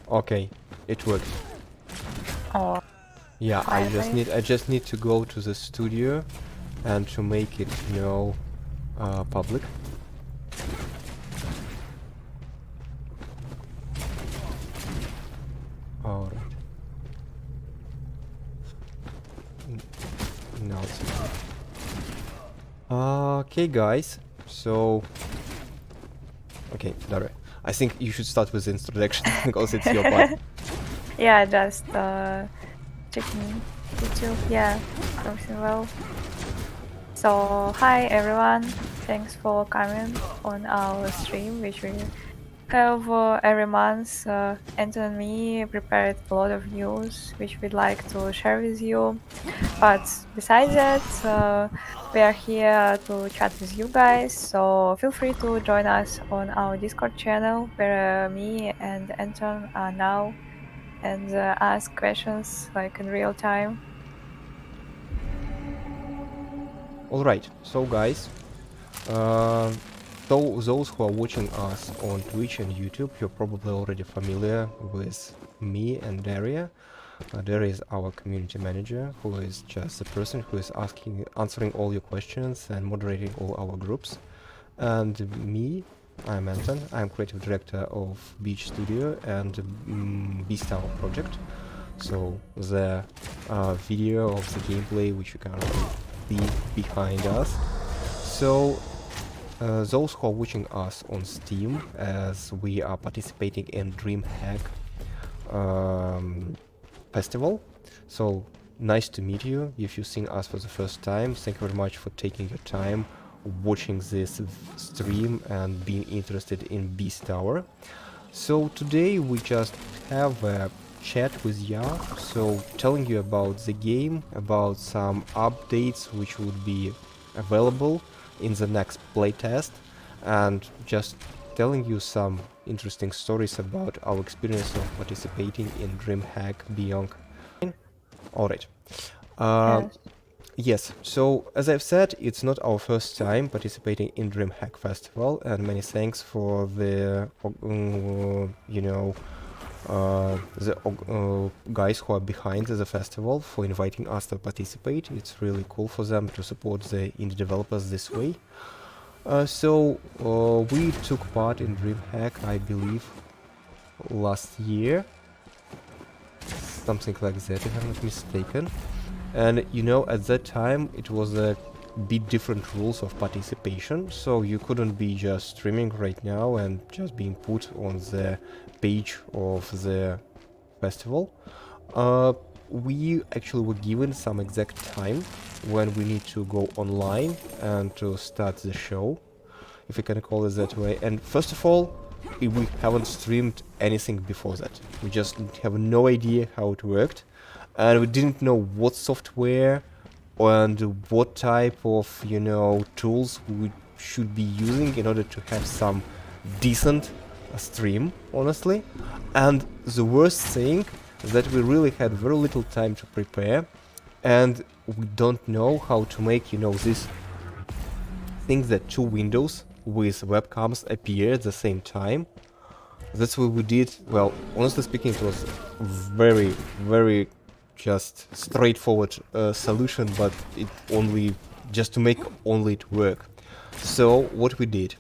Okay, it worked. Oh, Yeah, finally. I just need to go to the studio and to make it, public. Alright. Now it's okay. Okay, guys. So, okay, Dara, I think you should start with the introduction because it's your part. Yeah, just checking YouTube. Yeah, everything well. So, hi everyone. Thanks for coming on our stream, which we have every month. Anton and me prepared a lot of news, which we'd like to share with you. But besides that, we are here to chat with you guys. So feel free to join us on our Discord channel, where me and Anton are now, and ask questions like in real time. Alright, so guys, uh, those who are watching us on Twitch and YouTube, you're probably already familiar with me and Daria. Daria is our community manager, who is just the person who is answering all your questions and moderating all our groups. And me, I'm Anton, I'm creative director of Beach Studio and Beast Tower project. So the video of the gameplay which you can see behind us. So those who are watching us on Steam, as we are participating in Dreamhack festival. So nice to meet you. If you've seen us for the first time, thank you very much for taking your time watching this stream and being interested in Beast Tower. So today we just have a chat with Ya, so telling you about the game, about some updates which would be available in the next playtest, and just telling you some interesting stories about our experience of participating in Dreamhack Beyond. Alright. Yes. Yes, so as I've said, it's not our first time participating in Dreamhack Festival, and many thanks for the, guys who are behind the festival for inviting us to participate. It's really cool for them to support the indie developers this way. We took part in Dreamhack, I believe, last year. Something like that, if I'm not mistaken. And at that time it was a bit different rules of participation, so you couldn't be just streaming right now and just being put on the page of the festival. We actually were given some exact time when we need to go online and to start the show, if you can call it that way. And first of all, we haven't streamed anything before that. We just have no idea how it worked, and we didn't know what software and what type of, tools we should be using in order to have some decent stream, honestly. And the worst thing is that we really had very little time to prepare, and we don't know how to make, this thing that two windows with webcams appear at the same time. That's what we did. Well, honestly speaking, it was very, very just straightforward solution, but it only just to make only it work. So what we did,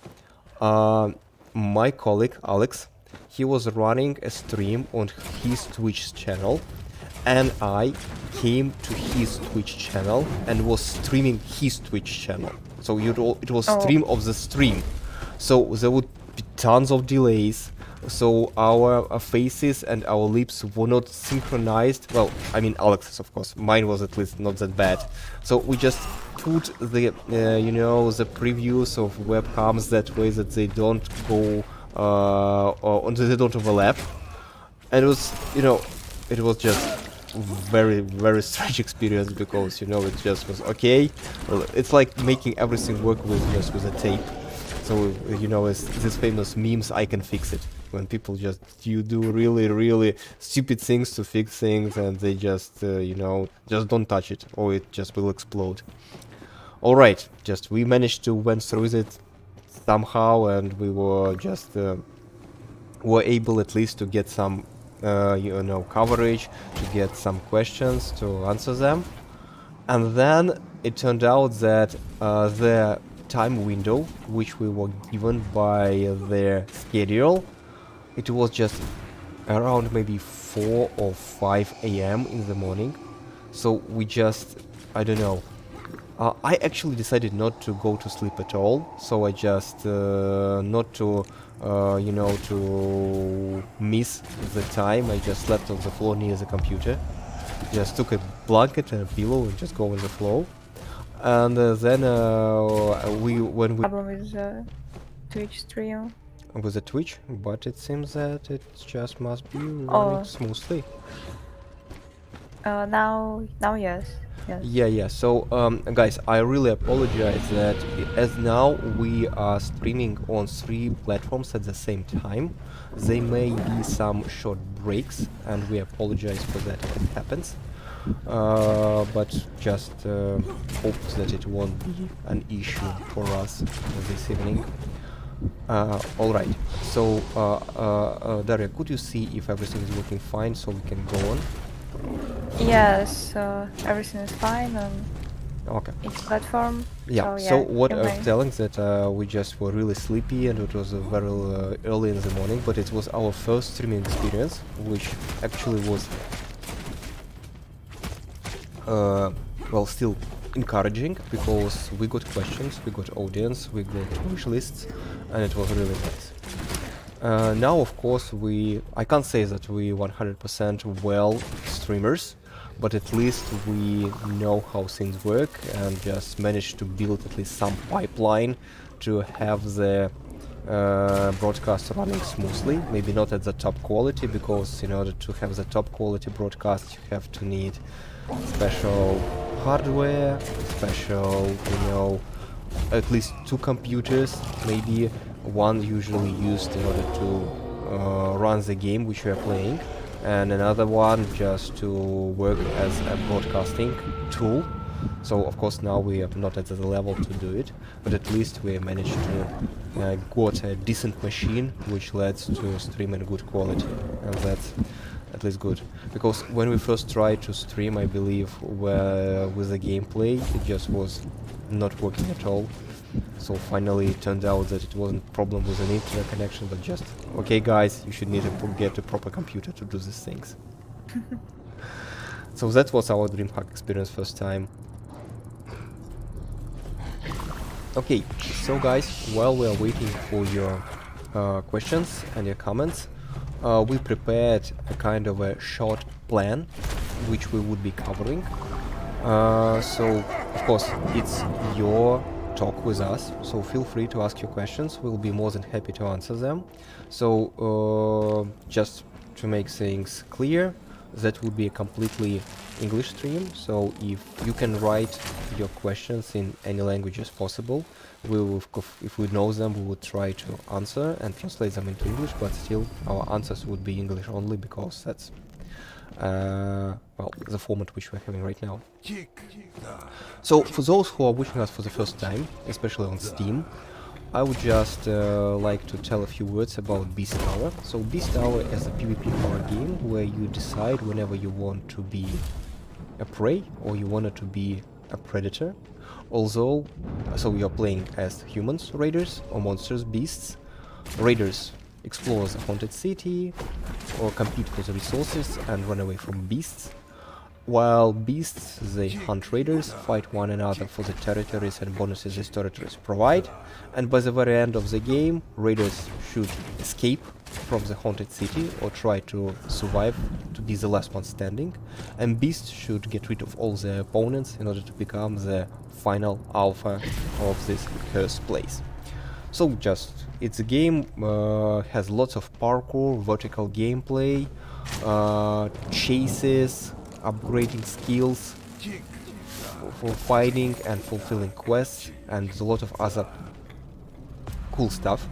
my colleague Alex, he was running a stream on his Twitch channel, and I came to his Twitch channel and was streaming his Twitch channel. So it was stream of the stream. So there would be tons of delays. So our faces and our lips were not synchronized. Well, I mean Alex's, of course. Mine was at least not that bad. So we just put the the previews of webcams that way that they don't go or they don't overlap. And it was it was just very, very strange experience, because it just was okay. Well, it's like making everything work with just with a tape. So it's this famous memes, I can fix it, when people just do really, really stupid things to fix things, and they just just don't touch it, or it just will explode. All right, just we managed to went through it somehow, and we were just were able at least to get some you know, coverage, to get some questions, to answer them. And then it turned out that the time window which we were given by their schedule, it was just around maybe 4 or 5 a.m. in the morning. So we just, I don't know, I actually decided not to go to sleep at all, so I just not to you know, to miss the time, I just slept on the floor near the computer, just took a blanket and a pillow and just go with the flow. And then when we Problem with Twitch stream. with the Twitch, but it seems that it just must be running Oh. smoothly. Now yes. Yes. Yeah. So, guys, I really apologize that as now we are streaming on 3 platforms at the same time. There may be some short breaks, and we apologize for that if it happens. But just hope that it won't be an issue for us this evening. Alright, so Daria, could you see if everything is working fine so we can go on? Yes, everything is fine on Okay. each platform. Yeah, So, so what you I may. was telling that we just were really sleepy and it was very early in the morning, but it was our first streaming experience, which actually was well, still encouraging, because we got questions, we got audience, we got wish lists, and it was really nice. Now, of course, I can't say that we 100% well streamers, but at least we know how things work and just managed to build at least some pipeline to have the broadcast running smoothly. Maybe not at the top quality, because in order to have the top quality broadcast you have to need special hardware, special, you know, at least 2 computers, maybe one usually used in order to run the game which we are playing, and another one just to work as a broadcasting tool. So of course now we are not at the level to do it, but at least we managed to got a decent machine which lets to stream in good quality, and that's at least good. Because when we first tried to stream, I believe, with the gameplay, it just was not working at all. So finally it turned out that it wasn't a problem with an internet connection, but just, okay guys, you should need to get a proper computer to do these things. So that was our Dreamhack experience first time. Okay, so guys, while we are waiting for your questions and your comments, we prepared a kind of a short plan which we would be covering. So of course it's your talk with us, so feel free to ask your questions, we'll be more than happy to answer them. So just to make things clear, that would be a completely English stream, so if you can write your questions in any languages possible, we will, if we know them, we would try to answer and translate them into English, but still our answers would be English only, because that's well, the format which we're having right now. So for those who are watching us for the first time, especially on Steam, I would just like to tell a few words about Beast Tower. So Beast Tower is a PvP horror game where you decide whenever you want to be a prey or you want to be a predator. So you're playing as humans, raiders, or monsters, beasts. Raiders explore the haunted city or compete for the resources and run away from beasts, while beasts, they hunt raiders, fight one another for the territories and bonuses these territories provide, and by the very end of the game, raiders should escape from the haunted city or try to survive to be the last one standing, and beasts should get rid of all their opponents in order to become the final alpha of this cursed place. So it's a game, has lots of parkour, vertical gameplay, chases, upgrading skills for fighting and fulfilling quests, and a lot of other cool stuff.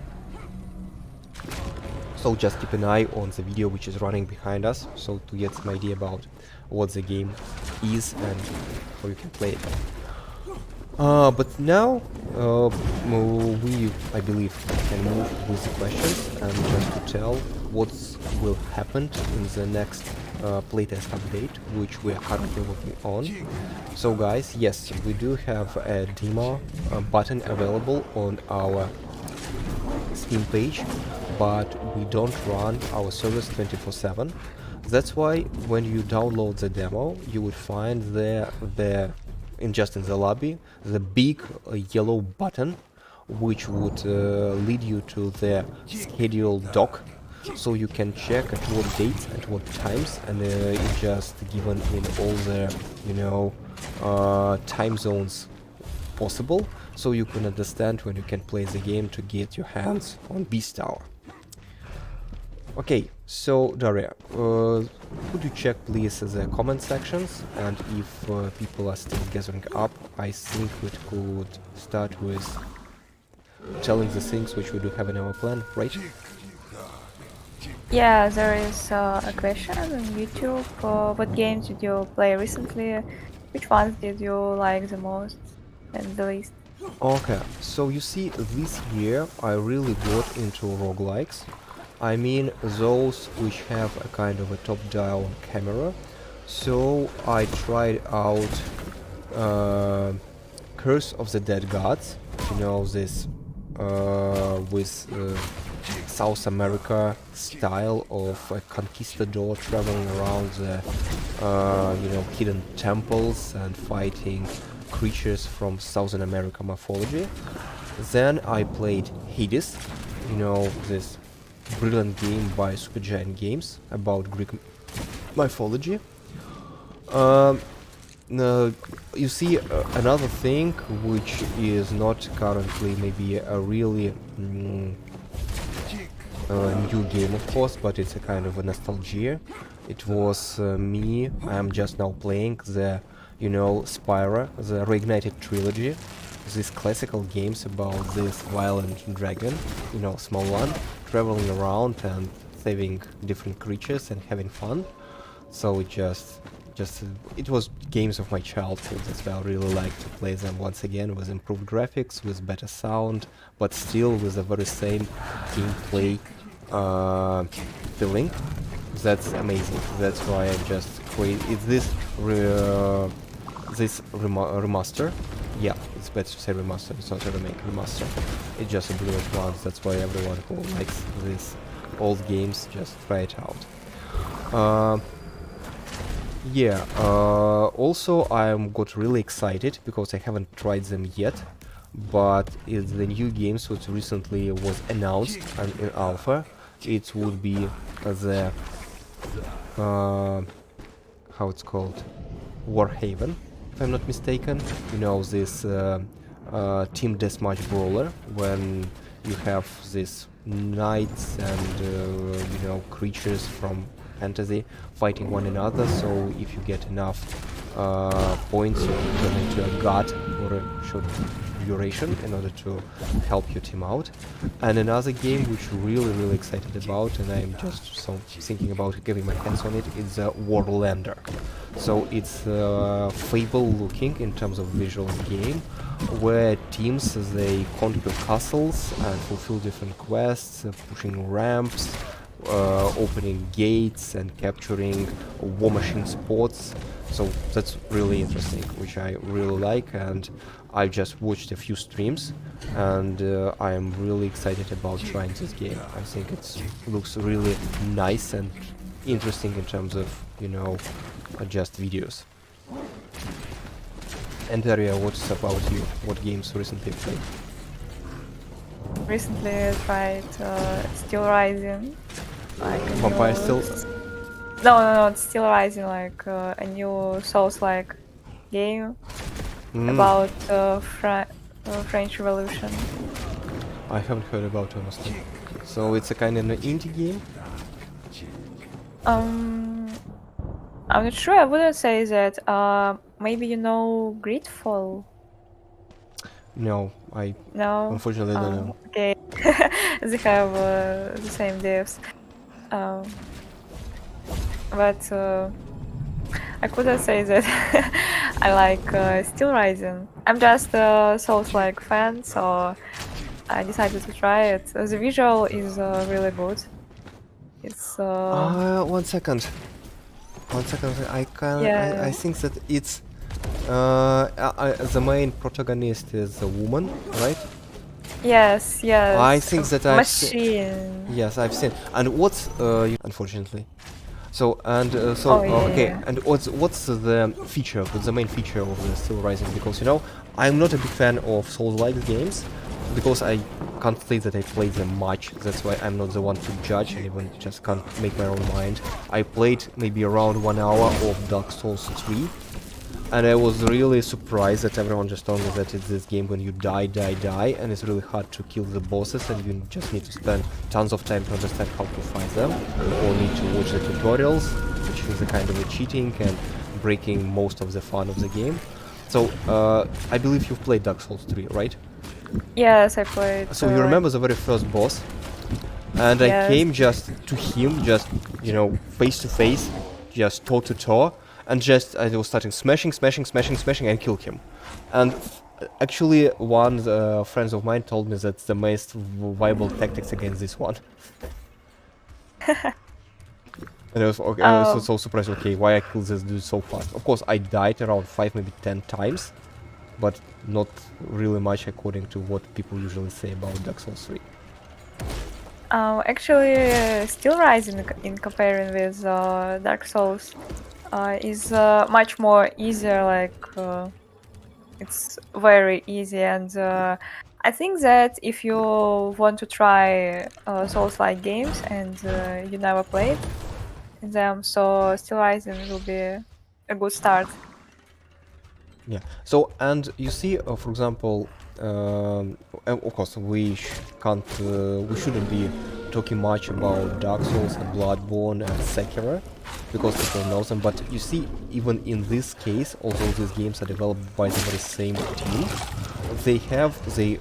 So just keep an eye on the video which is running behind us, so to get some idea about what the game is and how you can play it. But now we, I believe, can move with the questions, and just to tell what will happen in the next playtest update, which we are currently working on. So guys, yes, we do have a demo button available on our Steam page, but we don't run our service 24/7. That's why when you download the demo, you would find just in the lobby, the big yellow button, which would lead you to the schedule dock, so you can check at what dates, at what times, and it's just given in all the, time zones possible, so you can understand when you can play the game to get your hands on Beast Tower. Okay, so Daria, could you check please the comment sections, and if people are still gathering up, I think we could start with telling the things which we do have in our plan, right? Yeah, there is a question on YouTube. What games did you play recently? Which ones did you like the most and the least? Okay, so you see, this year I really got into roguelikes. I mean those which have a kind of a top-down camera. So I tried out Curse of the Dead Gods, this with South America style of a conquistador traveling around the hidden temples and fighting creatures from Southern America mythology. Then I played Hades, this brilliant game by Supergiant Games about Greek mythology. You see, another thing which is not currently maybe a really new game, of course, but it's a kind of a nostalgia. It was me. I am just now playing the Spyro, the Reignited trilogy, these classical games about this violent dragon, small one, traveling around and saving different creatures and having fun. So it was games of my childhood. That's why I really like to play them once again with improved graphics, with better sound, but still with the very same gameplay feeling. That's amazing. That's why I just create. It's this remaster. Yeah, it's better to say remaster. It's not a remake. Remaster. It's just a brilliant one. That's why everyone who likes these old games just try it out. Also I got really excited because I haven't tried them yet, but it's the new games which recently was announced and in alpha. It would be the how it's called, Warhaven, if I'm not mistaken. This team deathmatch brawler, when you have these knights and creatures from fantasy fighting one another. So if you get enough points, you can turn into a god for a short duration in order to help your team out. And another game which really excited about, and I'm just thinking about getting my hands on it, is Warlander. So it's Fable looking in terms of visual game, where teams they conquer castles and fulfill different quests, pushing ramps, opening gates and capturing war machine spots. So that's really interesting, which I really like, and I just watched a few streams, and I am really excited about trying this game. I think it looks really nice and interesting in terms of just videos. And Daria, what's about you? What games recently played? Recently I tried Still Rising. Vampire still? No, it's Still Rising, like a new Souls-like game about French Revolution. I haven't heard about it, honestly. So it's a kind of an indie game? I'm not sure. I wouldn't say that. Maybe Gridfall. No, I No. unfortunately don't know. Okay, they have the same devs. But I couldn't say that I like Still Rising. I'm just a Souls-like fan, so I decided to try it. The visual is really good. It's 1 second. 1 second. I can. yeah. I think that it's. The main protagonist is a woman, right? Yes, I yes. think that I've seen. Machine. Yes, I've seen. And what's unfortunately. So Oh yeah, okay. yeah. And what's the feature? What's the main feature of the Still Rising? Because I'm not a big fan of Souls-like games because I can't say that I played them much. That's why I'm not the one to judge. I even just can't make my own mind. I played maybe around 1 hour of Dark Souls 3. And I was really surprised that everyone just told me that it's this game when you die, and it's really hard to kill the bosses, and you just need to spend tons of time to understand how to fight them, or need to watch the tutorials, which is a kind of a cheating and breaking most of the fun of the game. So, I believe you've played Dark Souls 3, right? Yes, I played. So you remember the very first boss? And I Yes. came just to him, just, face to face, just toe to toe, and just I was starting smashing, and kill him. And actually, one friends of mine told me that's the most viable tactics against this one. And I was okay, I was so surprised. Okay, why I killed this dude so fast? Of course, I died around 5, maybe 10 times, but not really much according to what people usually say about Dark Souls 3. Actually, Still Rising in comparing with Dark Souls is much more easier. Like it's very easy, and I think that if you want to try Souls-like games and you never played them, so Still Rising will be a good start. Yeah. So, and you see, for example, of course, can't, we shouldn't be talking much about Dark Souls and Bloodborne and Sekiro, because people know them. But you see, even in this case, although these games are developed by the very same team, they have their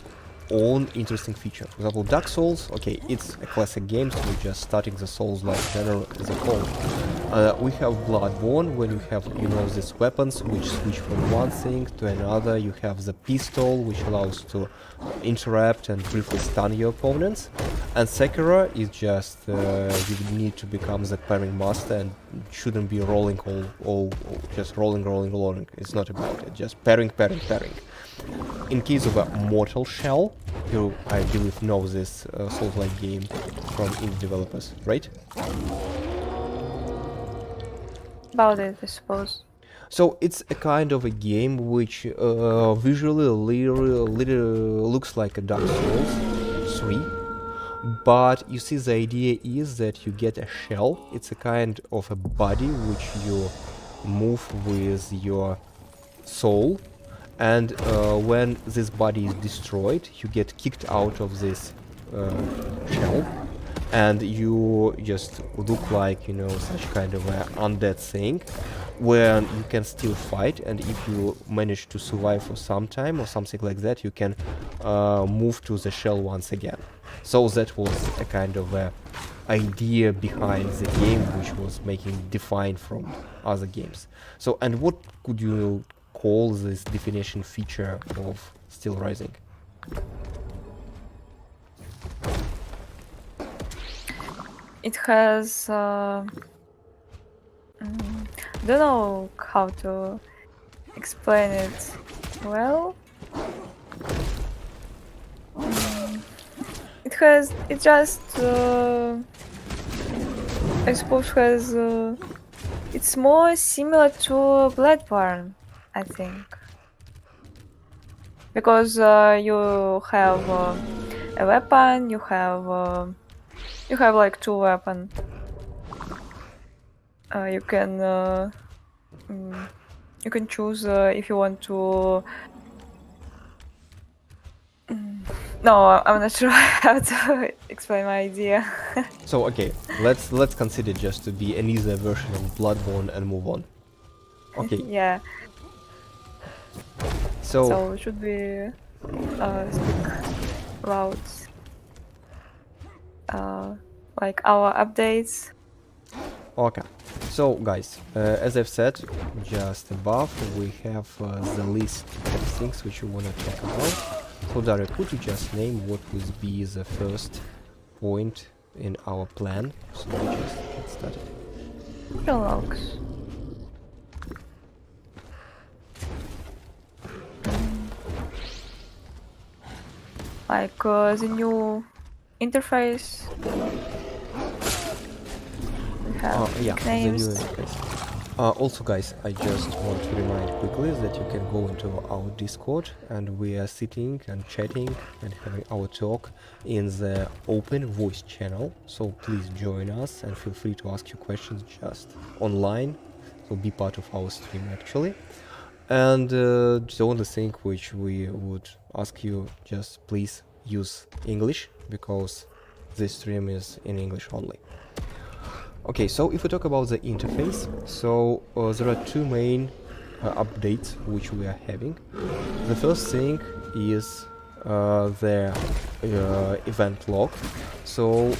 own interesting feature. For example, Dark Souls, okay, it's a classic game, so we're just starting the Souls-like genre as a whole. We have Bloodborne, when you have, these weapons which switch from one thing to another. You have the pistol, which allows to interrupt and briefly stun your opponents. And Sekiro is just, you need to become the parrying master and shouldn't be rolling all just rolling. It's not about it, just parrying. In case of a Mortal Shell, you, I believe, know this Souls-like game from indie developers, right? About it, I suppose. So it's a kind of a game which visually looks like a Dark Souls 3, but you see the idea is that you get a shell. It's a kind of a body which you move with your soul, and when this body is destroyed, you get kicked out of this shell, and you just look like, such kind of an undead thing, where you can still fight, and if you manage to survive for some time or something like that, you can move to the shell once again. So that was a kind of a idea behind the game, which was making defined from other games. So, and what could you call this definition feature of Still Rising? It has don't know how to explain it well. It just I suppose has it's more similar to Bloodborne, I think, because you have a weapon, you have like two weapons. You can choose if you want to. No, I'm not sure how to explain my idea. So okay, let's consider just to be an easier version of Bloodborne and move on. Okay. Yeah. So Should we speak about like our updates? okay. So guys, as I've said just above, we have the list of things which we want to talk about. So Daria, could you just name what would be the first point in our plan, so we just get started. Relax. Like the new interface. We have Yeah, the new nicknames. interface. Also, guys, I just want to remind quickly that you can go into our Discord, and we are sitting and chatting and having our talk in the open voice channel. So please join us and feel free to ask your questions just online. So be part of our stream actually. And the only thing which we would ask you, just please use English, because this stream is in English only. Okay, so if we talk about the interface, so there are two main updates which we are having. The first thing is the event log. So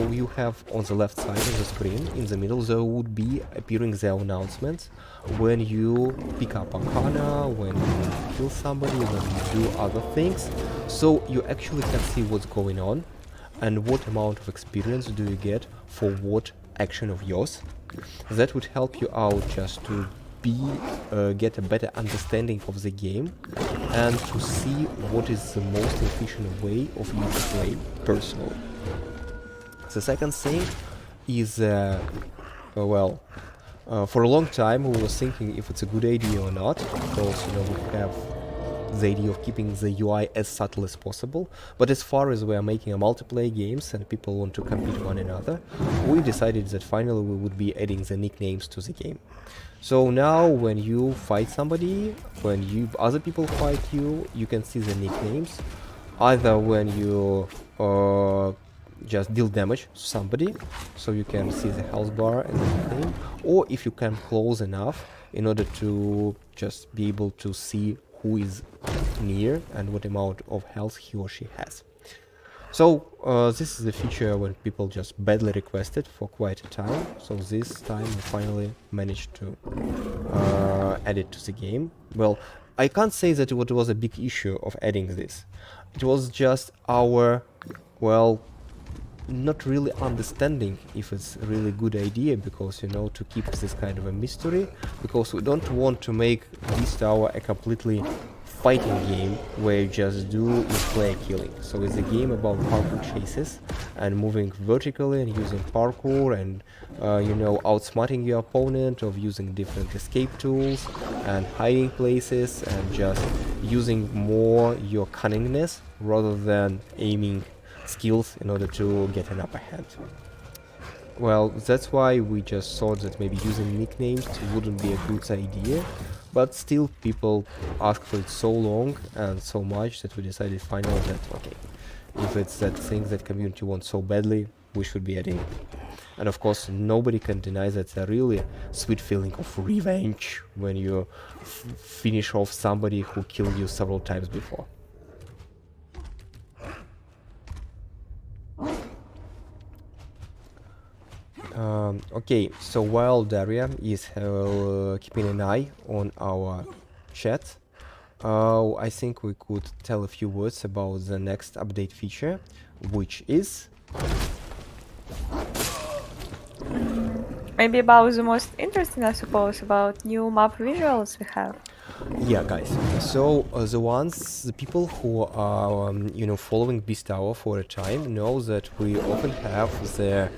you have on the left side of the screen, in the middle, there would be appearing the announcements when you pick up Arcana, when you kill somebody, when you do other things. So you actually can see what's going on and what amount of experience do you get for what action of yours. That would help you out just to get a better understanding of the game and to see what is the most efficient way of you to play personally. The second thing is, for a long time we were thinking if it's a good idea or not, because we have the idea of keeping the UI as subtle as possible, but as far as we are making a multiplayer games and people want to compete one another, we decided that finally we would be adding the nicknames to the game. So now when you fight somebody, when other people fight you, you can see the nicknames, either when you just deal damage to somebody, so you can see the health bar and the nickname, or if you come close enough in order to just be able to see who is near and what amount of health he or she has. So this is a feature when people just badly requested for quite a time, so this time we finally managed to add it to the game. Well, I can't say that it was a big issue of adding this. It was just our, not really understanding if it's a really good idea, because to keep this kind of a mystery, because we don't want to make this tower a completely fighting game where you just do is player killing. So it's a game about parkour chases and moving vertically and using parkour and outsmarting your opponent, of using different escape tools and hiding places and just using more your cunningness rather than aiming skills in order to get an upper hand. Well, that's why we just thought that maybe using nicknames wouldn't be a good idea, but still people asked for it so long and so much that we decided finally that okay, if it's that thing that community wants so badly, we should be adding it. And of course nobody can deny that a really sweet feeling of revenge when you finish off somebody who killed you several times before. Okay, so while Daria is keeping an eye on our chat, I think we could tell a few words about the next update feature, which is... Maybe about the most interesting, I suppose, about new map visuals we have. Yeah, guys. So the people who are following Beast Tower for a time know that we often have the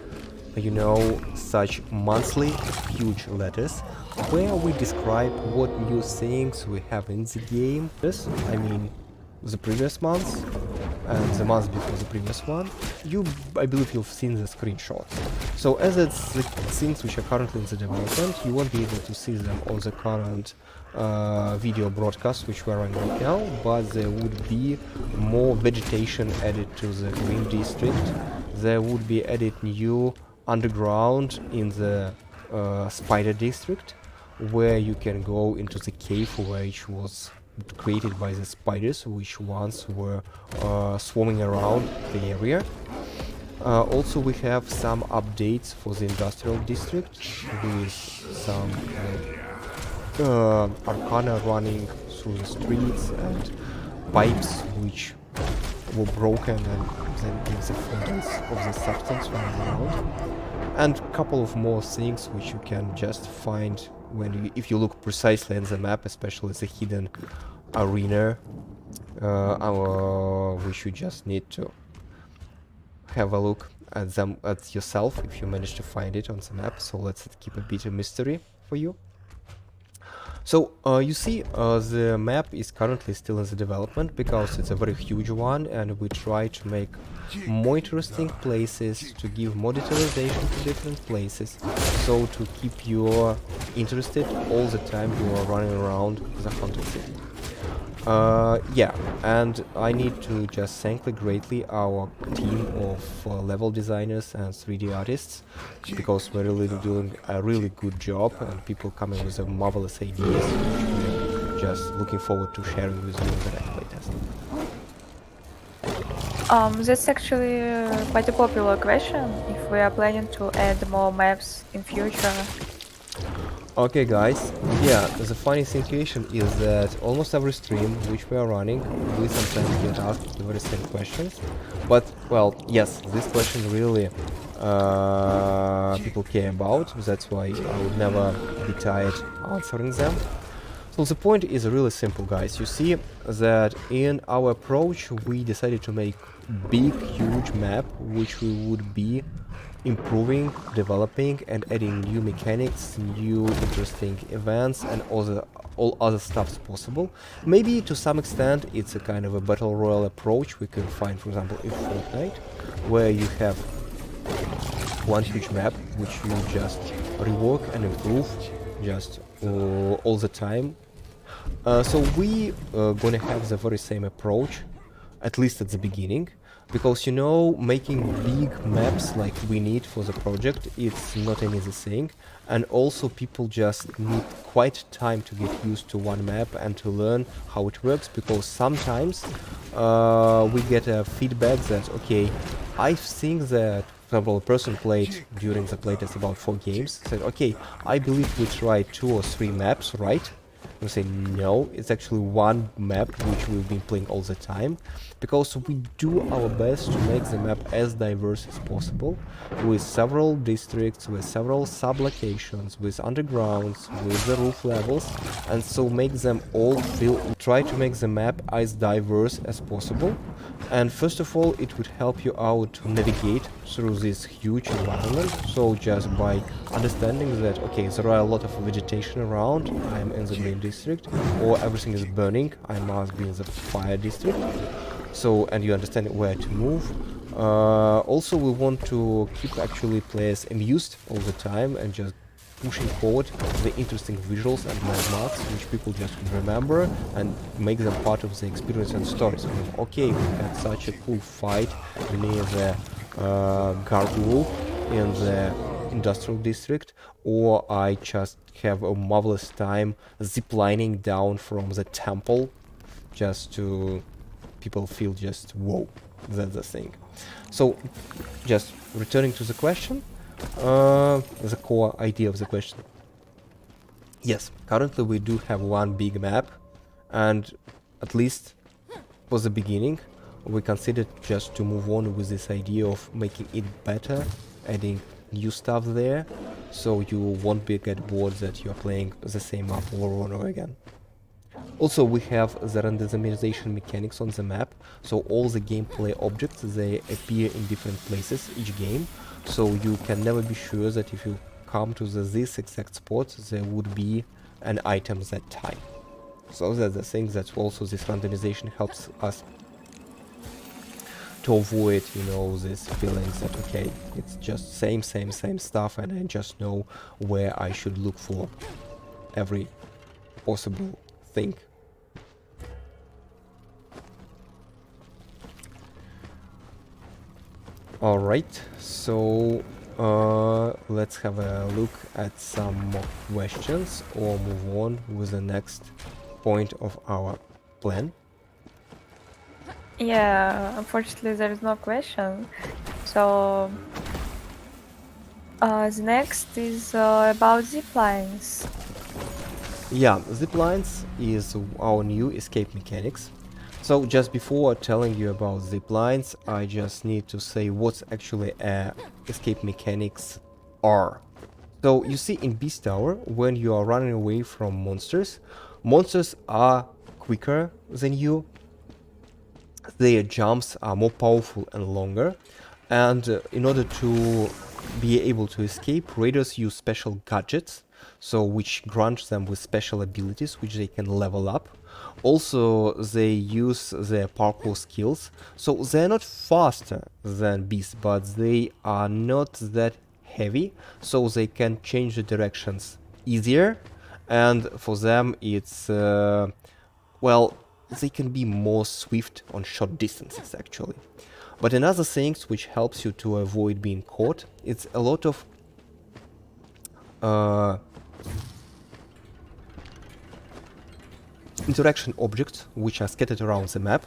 such monthly huge letters where we describe what new things we have in the game. Yes, I mean the previous months and the months before the previous one. I believe you've seen the screenshots. So as it's the things which are currently in the development, you won't be able to see them on the current video broadcast which we're running right now, but there would be more vegetation added to the green district. There would be added new underground in the spider district, where you can go into the cave which was created by the spiders which once were swarming around the area. Also we have some updates for the industrial district with some arcana running through the streets and pipes which were broken and then gives the photos of the substance running around. And a couple of more things which you can just find when you, if you look precisely in the map, especially the hidden arena, which you just need to have a look at them at yourself if you manage to find it on the map. So let's keep a bit of mystery for you. So you see the map is currently still in the development because it's a very huge one, and we try to make more interesting places, to give more detailization to different places, so to keep you interested all the time you are running around the haunted city. Yeah, and I need to just thank greatly our team of level designers and 3D artists, because we're really doing a really good job, and people coming with marvelous ideas, which we're just looking forward to sharing with you in the next playtest. That's actually quite a popular question, if we are planning to add more maps in future. Okay guys, yeah, the funny situation is that almost every stream which we are running, we sometimes get asked the very same questions. But, well, yes, this question really people care about, that's why I would never be tired answering them. So the point is really simple, guys. You see that in our approach we decided to make big, huge map which we would be improving, developing, and adding new mechanics, new interesting events, and all other stuffs possible. Maybe to some extent it's a kind of a battle royale approach we can find, for example, in Fortnite, where you have one huge map which you just rework and improve just all the time. So we gonna have the very same approach, at least at the beginning. Because, you know, making big maps like we need for the project, it's not an easy thing. And also people just need quite time to get used to one map and to learn how it works. Because sometimes we get a feedback that, okay, I think that, for example, a person played during the playtest about 4 games, said, okay, I believe we tried 2 or 3 maps, right? We say no, it's actually one map which we've been playing all the time, because we do our best to make the map as diverse as possible, with several districts, with several sub-locations, with undergrounds, with the roof levels, and so make them all try to make the map as diverse as possible. And first of all, it would help you out to navigate through this huge environment. So just by understanding that, okay, there are a lot of vegetation around, I'm in the green district, or everything is burning, I must be in the fire district. So, and you understand where to move. Also, we want to keep actually players amused all the time and just pushing forward the interesting visuals and landmarks which people just remember and make them part of the experience and story. So, okay, we had such a cool fight near the gargoyle in the industrial district, or I just have a marvelous time ziplining down from the temple, just to people feel just whoa, that's the thing. So just returning to the question, the core idea of the question. Yes, currently we do have one big map, and at least for the beginning we considered just to move on with this idea of making it better, adding new stuff there, so you won't get bored that you're playing the same map over and over again. Also, we have the randomization mechanics on the map, so all the gameplay objects, they appear in different places each game, so you can never be sure that if you come to this exact spot, there would be an item that time. So that's the thing, that also this randomization helps us to avoid, you know, this feelings that, okay, it's just same stuff, and I just know where I should look for every possible thing. Alright, so let's have a look at some more questions or move on with the next point of our plan. Yeah, unfortunately there is no question. So the next is about ziplines. Yeah, ziplines is our new escape mechanics. So just before telling you about zip lines, I just need to say what's actually escape mechanics are. So you see in Beast Tower, when you are running away from monsters, monsters are quicker than you, their jumps are more powerful and longer, and in order to be able to escape, raiders use special gadgets, so which grant them with special abilities which they can level up. Also, they use their parkour skills, so they're not faster than beasts, but they are not that heavy, so they can change the directions easier, and for them it's well, they can be more swift on short distances actually. But another thing which helps you to avoid being caught, it's a lot of interaction objects which are scattered around the map.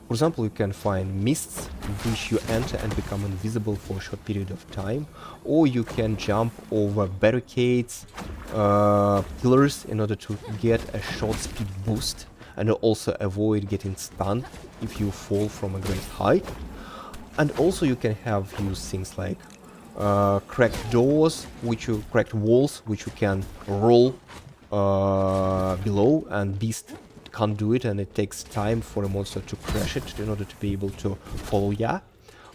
For example, you can find mists which you enter and become invisible for a short period of time, or you can jump over barricades, pillars in order to get a short speed boost, and also avoid getting stunned if you fall from a great height. And also you can have use things like cracked doors, cracked walls, which you can roll below, and beast can't do it, and it takes time for a monster to crash it in order to be able to follow ya.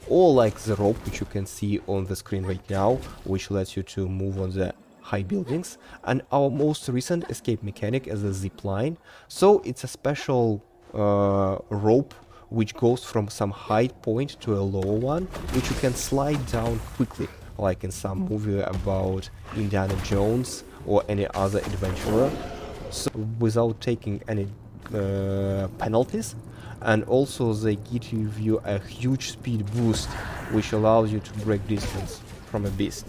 Or like the rope, which you can see on the screen right now, which lets you to move on the high buildings. And our most recent escape mechanic is a zip line. So it's a special rope which goes from some high point to a lower one, which you can slide down quickly, like in some movie about Indiana Jones or any other adventurer, so without taking any penalties. And also they give you a huge speed boost, which allows you to break distance from a beast.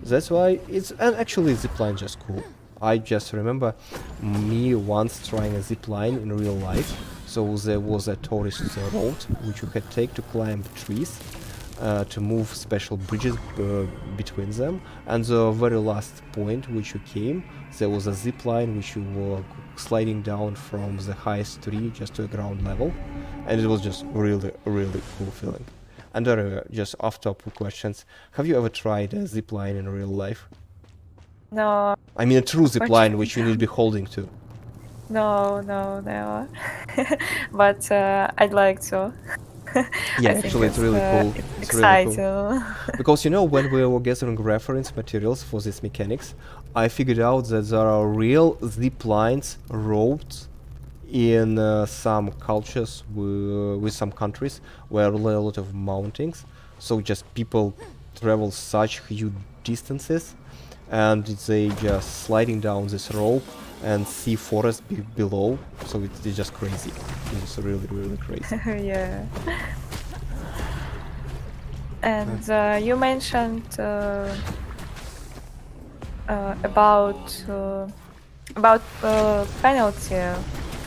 That's why it's, and actually zipline just cool. I just remember me once trying a zipline in real life. So there was a tourist road which you could take to climb trees, to move special bridges between them, and the very last point which you came, there was a zip line which you were sliding down from the highest tree just to the ground level, and it was just really cool feeling. And just off-topic questions, have you ever tried a zip line in real life? No. I mean a true zip line which you need to be holding to. No, never. But I'd like to. Yeah, I think actually it's really cool. It's exciting. really cool. Because you know, when we were gathering reference materials for these mechanics, I figured out that there are real zip lines, roads in some cultures with some countries where there are a lot of mountains. So just people travel such huge distances, and they just sliding down this rope and see forest below. So it's just crazy. It's really crazy. Yeah. And you mentioned about penalty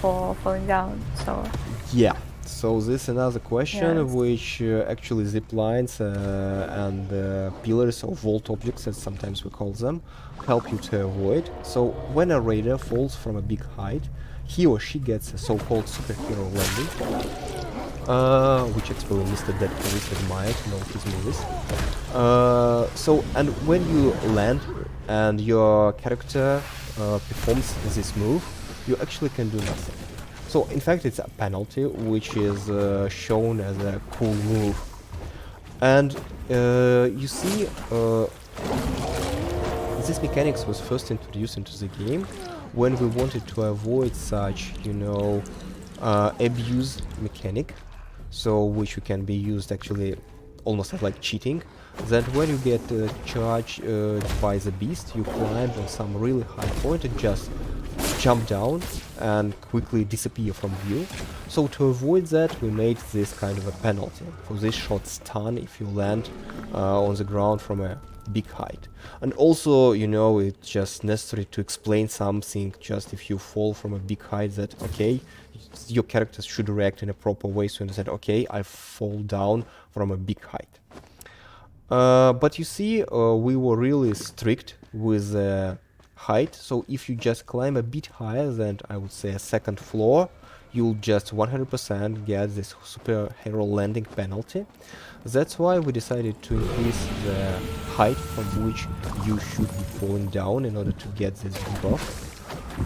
for falling down. So yeah. So this is another question, yes. which actually zip lines and pillars or vault objects, as sometimes we call them, help you to avoid. So when a raider falls from a big height, he or she gets a so-called superhero landing, which actually Mr. Deadpool admired in all his movies. So, and when you land and your character performs this move, you actually can do nothing. So in fact it's a penalty, which is shown as a cool move. And you see, this mechanics was first introduced into the game when we wanted to avoid such, you know, abuse mechanic, so which can be used actually almost as like cheating. That when you get charged by the beast, you climb on some really high point and just jump down and quickly disappear from view. So to avoid that, we made this kind of a penalty for this short stun if you land on the ground from a big height. And also, you know, it's just necessary to explain something just if you fall from a big height, that okay, your characters should react in a proper way, so you understand, okay, I fall down from a big height. But you see, we were really strict with height, so if you just climb a bit higher than, I would say, a second floor, you'll just 100% get this superhero landing penalty. That's why we decided to increase the height from which you should be falling down in order to get this buff.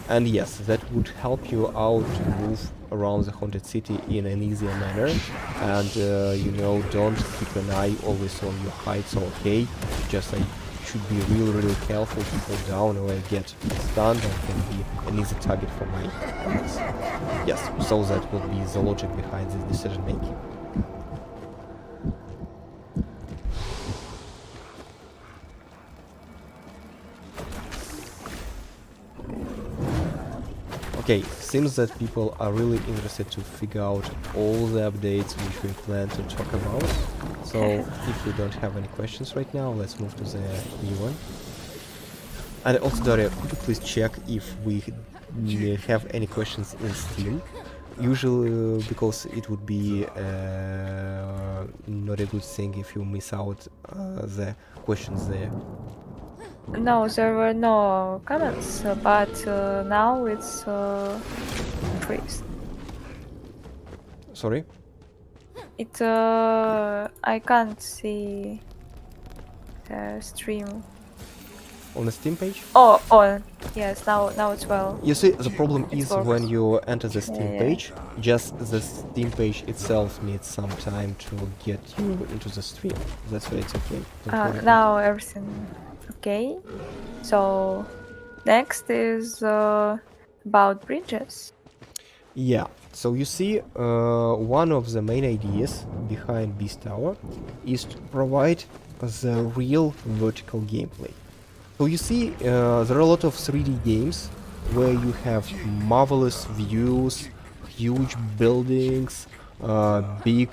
And yes, that would help you out to move around the haunted city in an easier manner. And you know, don't keep an eye always on your heights, okay? Just should be really careful to fall down or get stunned and can be an easy target for my opponents. Yes, so that would be the logic behind this decision making. Okay, seems that people are really interested to figure out all the updates which we plan to talk about. So if you don't have any questions right now, let's move to the new one. And also, Daria, could you please check if we have any questions in Steam? Usually, because it would be not a good thing if you miss out the questions there. No, there were no comments, but now it's freeze. Sorry? It I can't see the stream. On the Steam page? Oh, yes, now it's well. You see, the problem is works. when you enter the Steam Yeah. page, just the Steam page itself needs some time to get you into the stream. That's why it's okay. Don't worry. Now everything okay. So next is about bridges. Yeah, so you see, one of the main ideas behind Beast Tower is to provide the real vertical gameplay. So you see, there are a lot of 3D games where you have marvelous views, huge buildings, big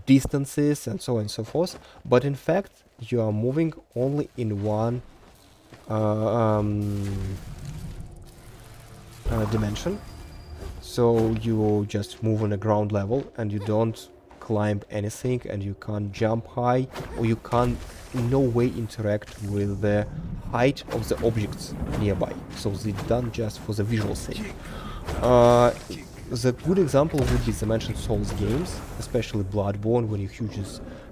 distances, and so on and so forth. But in fact, you are moving only in one dimension. So you just move on a ground level and you don't climb anything, and you can't jump high, or you can't in no way interact with the height of the objects nearby. So it's done just for the visual sake. The good example would be the mentioned Souls games, especially Bloodborne, when you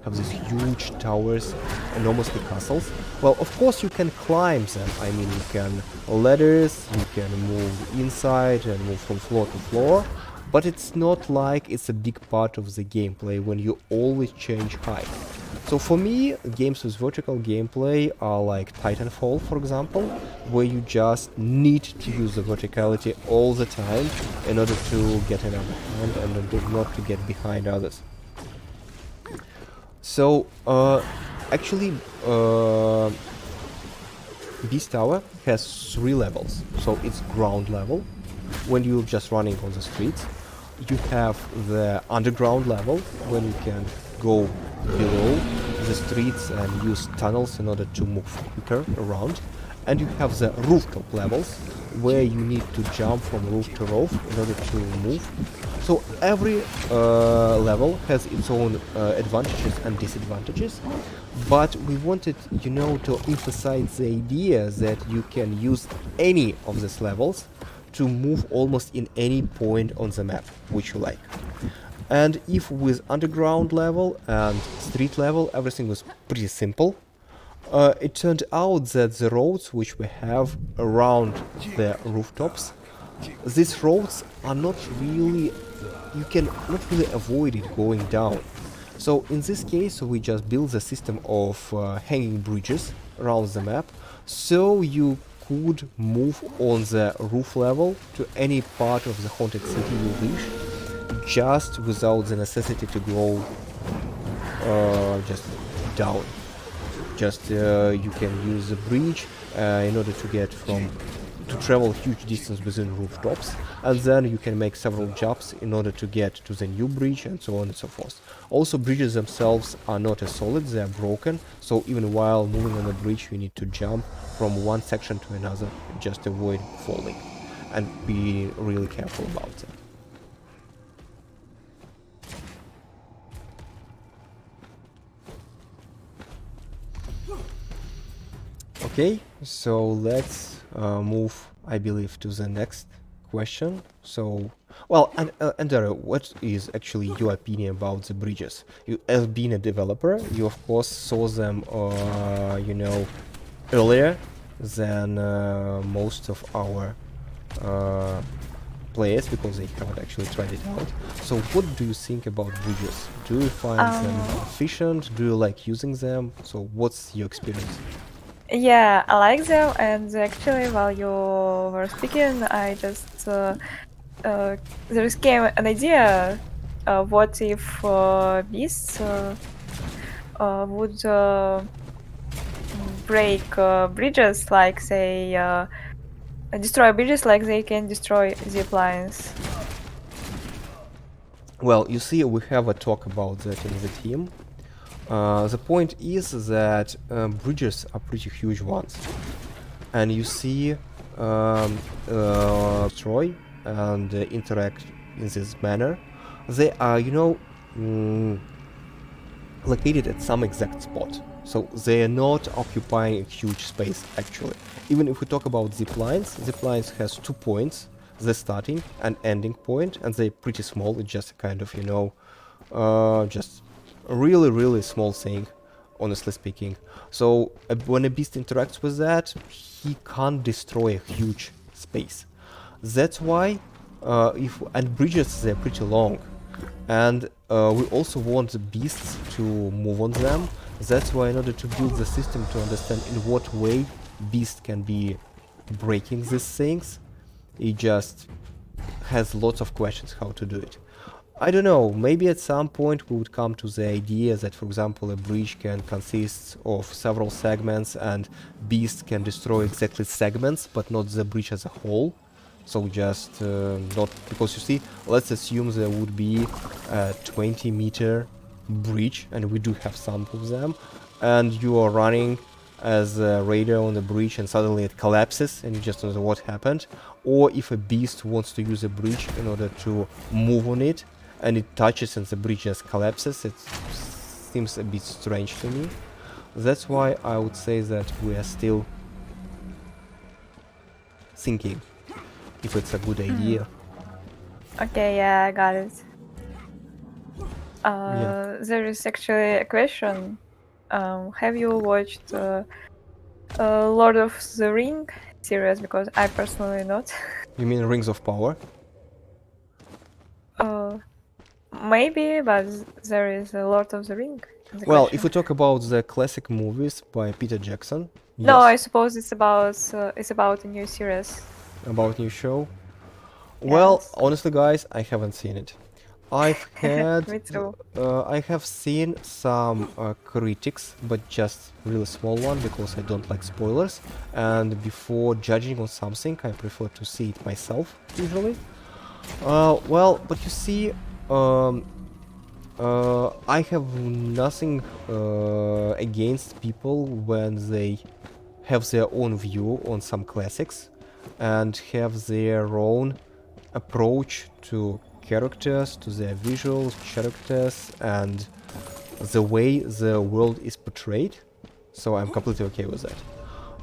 have these huge towers, enormously castles. Well, of course you can climb them. I mean, you can ladders, you can move inside and move from floor to floor, but it's not like it's a big part of the gameplay when you always change height. So for me, games with vertical gameplay are like Titanfall, for example, where you just need to use the verticality all the time in order to get an upper hand and not to get behind others. So actually, Beast Tower has 3 levels. So it's ground level, when you're just running on the streets. You have the underground level, when you can go below the streets and use tunnels in order to move quicker around. And you have the rooftop levels, where you need to jump from roof to roof in order to move. So every level has its own advantages and disadvantages, but we wanted, you know, to emphasize the idea that you can use any of these levels to move almost in any point on the map which you like. And if with underground level and street level everything was pretty simple, it turned out that the roads which we have around the rooftops, these roads are not really, you can not really avoid it going down. So in this case we just built the system of hanging bridges around the map, so you could move on the roof level to any part of the haunted city you wish, just without the necessity to go just down. Just you can use the bridge in order to get to travel huge distance within rooftops, and then you can make several jumps in order to get to the new bridge, and so on and so forth. Also, bridges themselves are not as solid, they are broken, so even while moving on the bridge you need to jump from one section to another, just avoid falling, and be really careful about that. Okay, so let's move, I believe, to the next question. So Well, and what is actually your opinion about the bridges? You, as being a developer, you of course saw them, you know, earlier than most of our players because they haven't actually tried it out. So, what do you think about bridges? Do you find them efficient? Do you like using them? So, what's your experience? Yeah, I like them, and actually, while you were speaking, I just there came an idea. What if beasts would break bridges like they destroy bridges like they can destroy zip lines? Well, you see, we have a talk about that in the team. The point is that bridges are pretty huge ones, and you see destroy and interact in this manner. They are, you know, located at some exact spot, so they are not occupying a huge space actually. Even if we talk about zip lines has 2 points, the starting and ending point, and they're pretty small. It's just a kind of, you know, just a really small thing, honestly speaking. So when a beast interacts with that, he can't destroy a huge space. That's why and bridges, they're pretty long, and we also want the beasts to move on them. That's why in order to build the system to understand in what way beast can be breaking these things, it just has lots of questions how to do it. I don't know, maybe at some point we would come to the idea that, for example, a bridge can consist of several segments and beasts can destroy exactly segments, but not the bridge as a whole. So just not, because you see, let's assume there would be a 20-meter bridge, and we do have some of them, and you are running as a raider on the bridge and suddenly it collapses and you just don't know what happened. Or if a beast wants to use a bridge in order to move on it, and it touches and the bridge just collapses, it seems a bit strange to me. That's why I would say that we are still thinking if it's a good idea. Okay, yeah, I got it. There is actually a question. Have you watched Lord of the Ring series? Because I personally not. You mean Rings of Power? Maybe, but there is a Lord of the Ring. Well, if we talk about the classic movies by Peter Jackson, no, I yes. suppose it's about a new series. About new show. Well, Yes. honestly, guys, I haven't seen it. I've had, Me too. I have seen some critics, but just really small one because I don't like spoilers. And before judging on something, I prefer to see it myself usually. Well, but you see, I have nothing against people when they have their own view on some classics and have their own approach to characters, to their visuals, characters, and the way the world is portrayed. So I'm completely okay with that.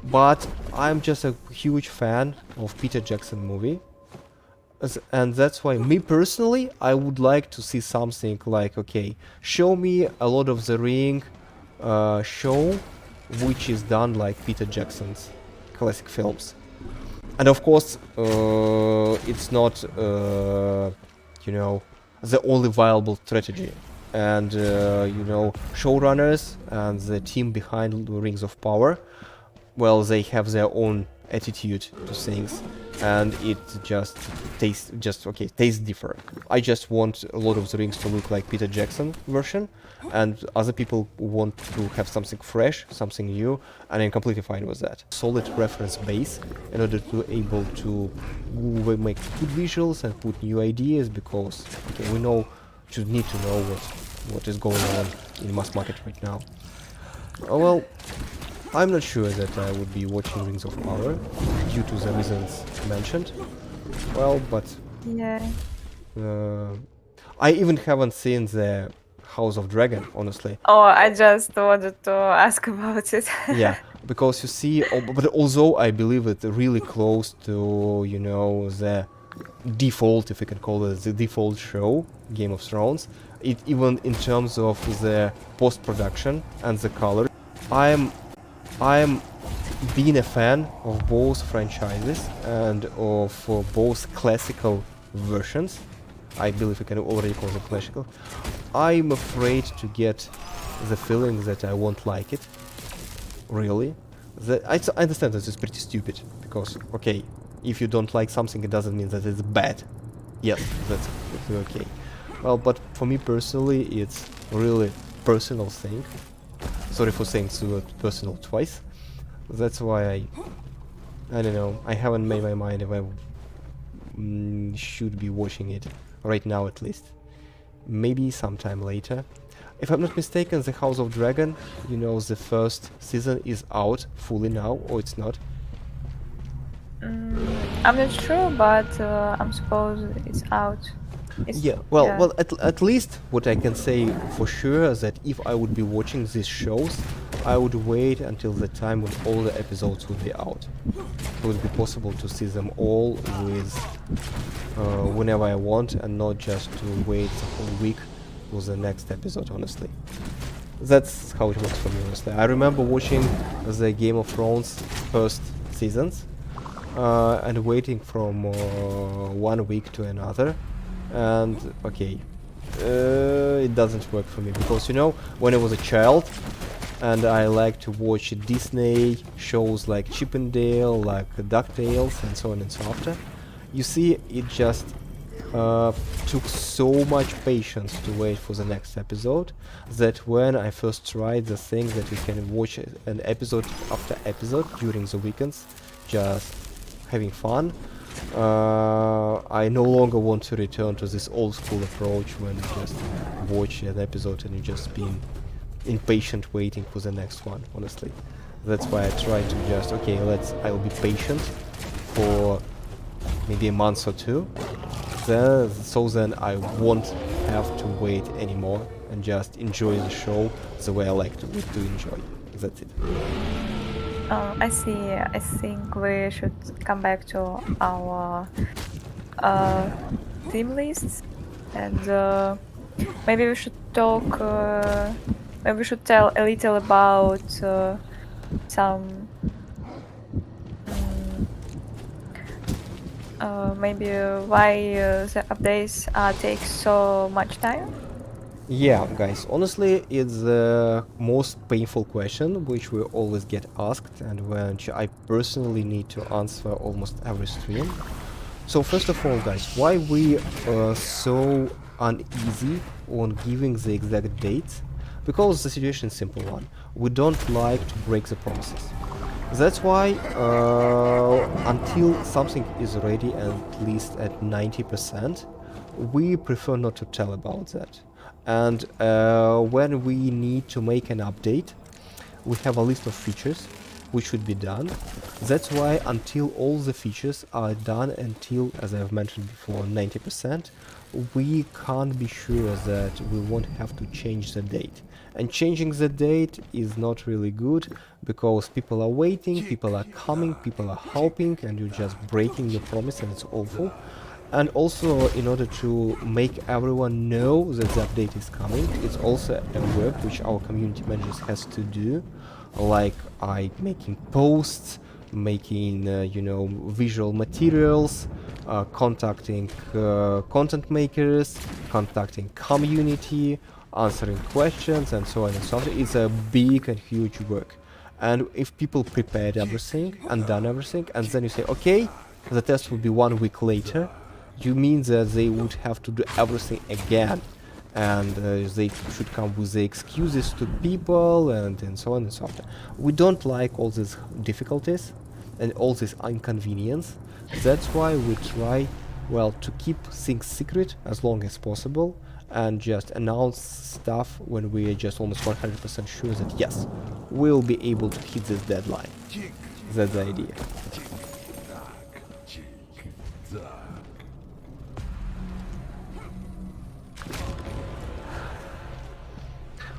But I'm just a huge fan of Peter Jackson movie. And that's why, me personally, I would like to see something like, okay, show me a Lord of the Ring show which is done like Peter Jackson's classic films. And of course, it's not, you know, the only viable strategy. And, you know, showrunners and the team behind Rings of Power, well, they have their own attitude to things, and it just tastes different. I just want a Lord of the Rings to look like Peter Jackson version, and other people want to have something fresh, something new, and I'm completely fine with that. Solid reference base in order to able to make good visuals and put new ideas, because okay, we need to know what is going on in mass market right now. Well, I'm not sure that I would be watching Rings of Power due to the reasons mentioned. Well, but Yeah. I even haven't seen the House of Dragon, honestly. Oh, I just wanted to ask about it. Yeah, because you see, but although I believe it's really close to, you know, the default, if we can call it the default show, Game of Thrones. It even in terms of the post-production and the color. I'm being a fan of both franchises and of both classical versions. I believe we can already call them classical. I'm afraid to get the feeling that I won't like it. Really. I understand that it's pretty stupid, because, okay, if you don't like something, it doesn't mean that it's bad. Yes, that's okay. Well, but for me personally, it's really personal thing. Sorry for saying so personal twice. That's why I don't know, I haven't made my mind if I should be watching it right now at least. Maybe sometime later. If I'm not mistaken, the House of Dragon, you know, the first season is out fully now, or it's not? I'm not sure, but I'm supposed it's out. Yeah, well, at least what I can say for sure is that if I would be watching these shows, I would wait until the time when all the episodes would be out. It would be possible to see them all with whenever I want, and not just to wait the whole week for the next episode, honestly. That's how it works for me, honestly. I remember watching the Game of Thrones first seasons and waiting from 1 week to another. And okay, it doesn't work for me, because, you know, when I was a child and I liked to watch Disney shows like Chip and Dale, like DuckTales, and so on and so after, you see, it just took so much patience to wait for the next episode, that when I first tried the thing that you can watch an episode after episode during the weekends, just having fun, I no longer want to return to this old school approach when you just watch an episode and you just being impatient waiting for the next one, honestly. That's why I try to just, okay, I'll be patient for maybe a month or two, then I won't have to wait anymore and just enjoy the show the way I like to enjoy. That's it. I see. I think we should come back to our theme lists, and maybe we should talk. Maybe we should tell a little about some. Maybe why the updates take so much time. Yeah, guys, honestly, it's the most painful question which we always get asked, and which I personally need to answer almost every stream. So first of all, guys, why we are so uneasy on giving the exact dates? Because the situation is simple one. We don't like to break the promises. That's why until something is ready, at least at 90%, we prefer not to tell about that. And when we need to make an update, we have a list of features which should be done. That's why until all the features are done, until, as I've mentioned before, 90%, we can't be sure that we won't have to change the date. And changing the date is not really good, because people are waiting, people are coming, people are helping, and you're just breaking your promise, and it's awful. And also, in order to make everyone know that the update is coming, it's also a work which our community managers has to do, like making posts, making you know, visual materials, contacting content makers, contacting community, answering questions, and so on and so on. It's a big and huge work. And if people prepared everything and done everything, and then you say, okay, the test will be 1 week later, you mean that they would have to do everything again, and they should come with the excuses to people, and so on and so on. We don't like all these difficulties and all this inconvenience. That's why we try, well, to keep things secret as long as possible, and just announce stuff when we are just almost 100% sure that yes, we'll be able to hit this deadline. That's the idea.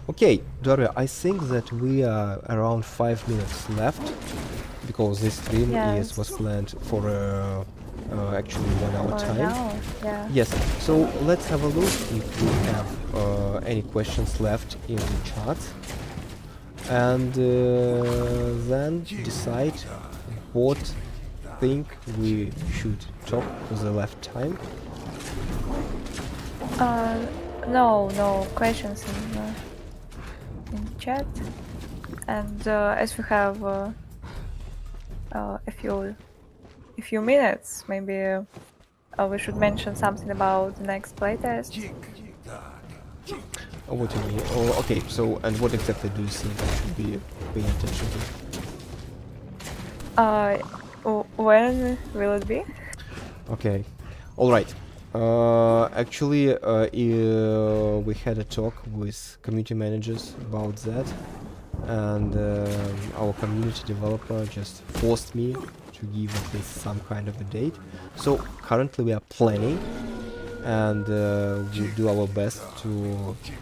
Okay, Daria, I think that we are around 5 minutes left, because this stream was planned for actually 1 hour Or time. now? Yeah. Yes, so let's have a look if we have any questions left in the chat, and then decide what thing we should talk for the left time. No questions in chat. And as we have a few minutes, maybe we should mention something about the next playtest. Oh, what do you mean? Oh, okay, so, and what exactly do you think I should be paying attention to? When will it be? Okay, alright. Actually, we had a talk with community managers about that, and our community developer just forced me to give at least some kind of a date. So currently we are planning, and we do our best to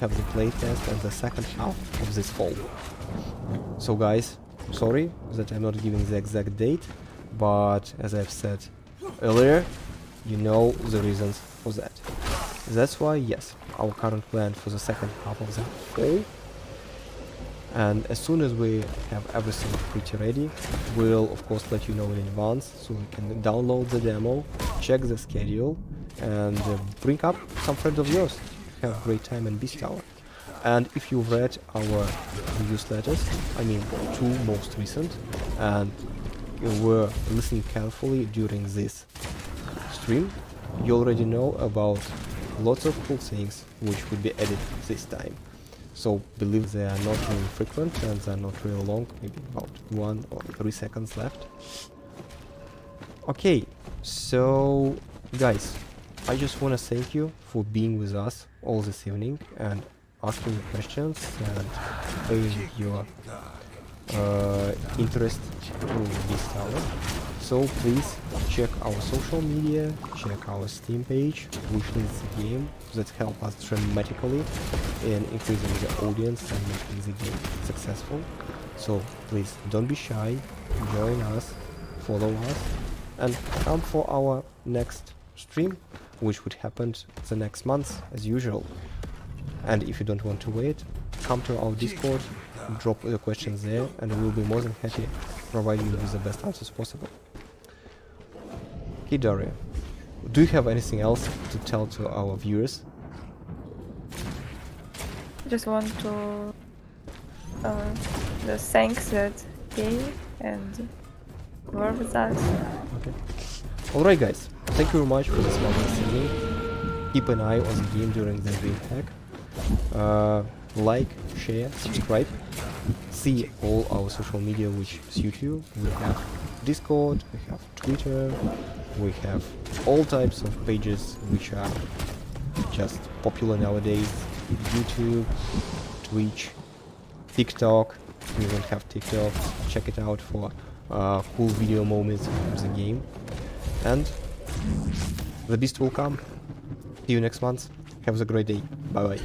have the playtest at the second half of this fall. So guys, sorry that I'm not giving the exact date, but as I've said earlier, you know the reasons for that. That's why, yes, our current plan for the second half of the fall. And as soon as we have everything pretty ready, we'll of course let you know in advance, so you can download the demo, check the schedule, and bring up some friends of yours to have a great time in Beast Tower. And if you've read our newsletters, I mean 2 most recent, and were listening carefully during this stream, you already know about lots of cool things which would be added this time. So believe they are not really frequent and they are not really long, maybe about 1 or 3 seconds left. Okay, so guys, I just want to thank you for being with us all this evening and asking questions and paying your interest through this tower. So please check our social media, check our Steam page, wishlist the game, that help us dramatically in increasing the audience and making the game successful. So please don't be shy, join us, follow us, and come for our next stream, which would happen the next month as usual. And if you don't want to wait, come to our Discord, drop the questions there, and we'll be more than happy providing you with the best answers possible. Okay, Daria, do you have anything else to tell to our viewers? Just want to just thanks that came and were with us. Okay. Alright guys, thank you very much for this marvelous evening. Keep an eye on the game during the Dreamhack. Like, share, subscribe. See all our social media which suit you. We have Discord, we have Twitter, we have all types of pages which are just popular nowadays. YouTube, Twitch, TikTok. We don't have TikTok. Check it out for cool video moments from the game. And the beast will come. See you next month. Have a great day. Bye bye.